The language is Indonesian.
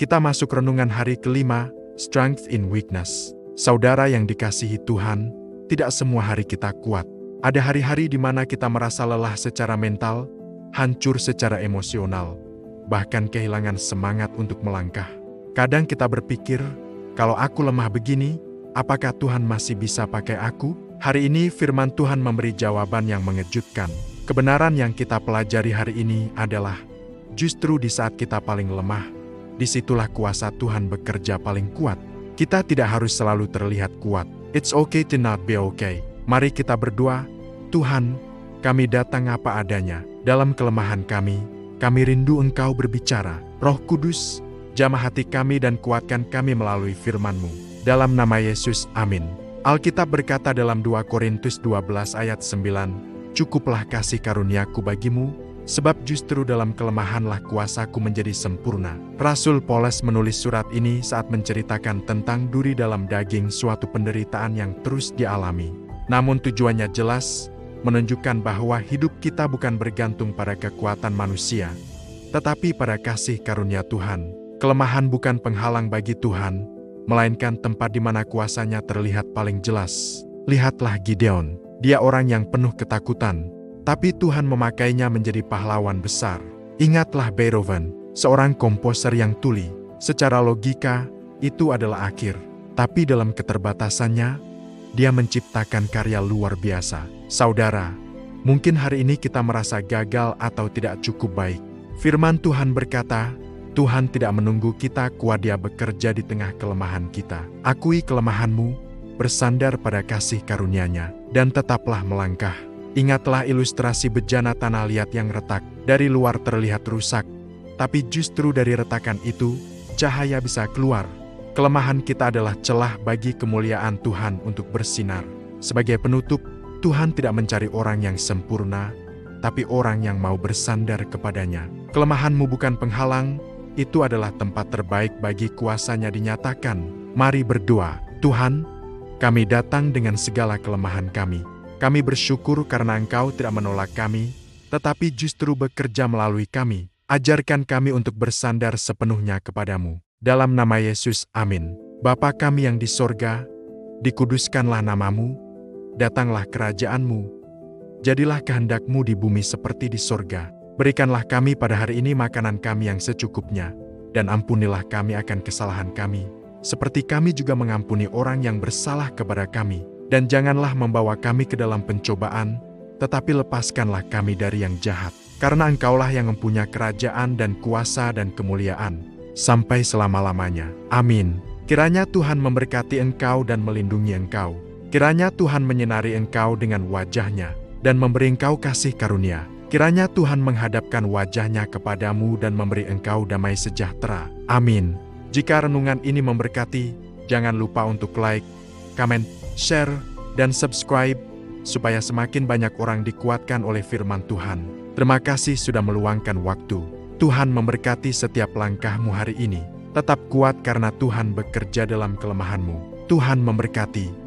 Kita masuk renungan hari kelima, Strength in Weakness. Saudara yang dikasihi Tuhan, tidak semua hari kita kuat. Ada hari-hari di mana kita merasa lelah secara mental, hancur secara emosional, bahkan kehilangan semangat untuk melangkah. Kadang kita berpikir, kalau aku lemah begini, apakah Tuhan masih bisa pakai aku? Hari ini firman Tuhan memberi jawaban yang mengejutkan. Kebenaran yang kita pelajari hari ini adalah, justru di saat kita paling lemah, disitulah kuasa Tuhan bekerja paling kuat. Kita tidak harus selalu terlihat kuat. It's okay to not be okay. Mari kita berdoa, Tuhan, kami datang apa adanya. Dalam kelemahan kami rindu Engkau berbicara. Roh Kudus, jamah hati kami dan kuatkan kami melalui firman-Mu. Dalam nama Yesus, amin. Alkitab berkata dalam 2 Korintus 12 ayat 9, "Cukuplah kasih karuniaku bagimu, sebab justru dalam kelemahanlah kuasaku menjadi sempurna." Rasul Paulus menulis surat ini saat menceritakan tentang duri dalam daging suatu penderitaan yang terus dialami. Namun tujuannya jelas, menunjukkan bahwa hidup kita bukan bergantung pada kekuatan manusia, tetapi pada kasih karunia Tuhan. Kelemahan bukan penghalang bagi Tuhan, melainkan tempat di mana kuasanya terlihat paling jelas. Lihatlah Gideon, dia orang yang penuh ketakutan, tapi Tuhan memakainya menjadi pahlawan besar. Ingatlah Beethoven, seorang komposer yang tuli. Secara logika, itu adalah akhir. Tapi dalam keterbatasannya, dia menciptakan karya luar biasa. Saudara, mungkin hari ini kita merasa gagal atau tidak cukup baik. Firman Tuhan berkata, Tuhan tidak menunggu kita kuat, Dia bekerja di tengah kelemahan kita. Akui kelemahanmu, bersandar pada kasih karunia-Nya, dan tetaplah melangkah. Ingatlah ilustrasi bejana tanah liat yang retak. Dari luar terlihat rusak, tapi justru dari retakan itu, cahaya bisa keluar. Kelemahan kita adalah celah bagi kemuliaan Tuhan untuk bersinar. Sebagai penutup, Tuhan tidak mencari orang yang sempurna, tapi orang yang mau bersandar kepadanya. Kelemahanmu bukan penghalang, itu adalah tempat terbaik bagi kuasa-Nya dinyatakan. Mari berdoa, Tuhan, kami datang dengan segala kelemahan kami. Kami bersyukur karena Engkau tidak menolak kami, tetapi justru bekerja melalui kami. Ajarkan kami untuk bersandar sepenuhnya kepadamu. Dalam nama Yesus, amin. Bapa kami yang di sorga, dikuduskanlah nama-Mu, datanglah kerajaan-Mu, jadilah kehendak-Mu di bumi seperti di sorga. Berikanlah kami pada hari ini makanan kami yang secukupnya, dan ampunilah kami akan kesalahan kami, seperti kami juga mengampuni orang yang bersalah kepada kami. Dan janganlah membawa kami ke dalam pencobaan, tetapi lepaskanlah kami dari yang jahat. Karena Engkaulah yang mempunyai kerajaan dan kuasa dan kemuliaan, sampai selama-lamanya. Amin. Kiranya Tuhan memberkati engkau dan melindungi engkau. Kiranya Tuhan menyinari engkau dengan wajah-Nya, dan memberi engkau kasih karunia. Kiranya Tuhan menghadapkan wajah-Nya kepadamu dan memberi engkau damai sejahtera. Amin. Jika renungan ini memberkati, jangan lupa untuk like, komen, share, dan subscribe, supaya semakin banyak orang dikuatkan oleh firman Tuhan. Terima kasih sudah meluangkan waktu. Tuhan memberkati setiap langkahmu hari ini. Tetap kuat karena Tuhan bekerja dalam kelemahanmu. Tuhan memberkati.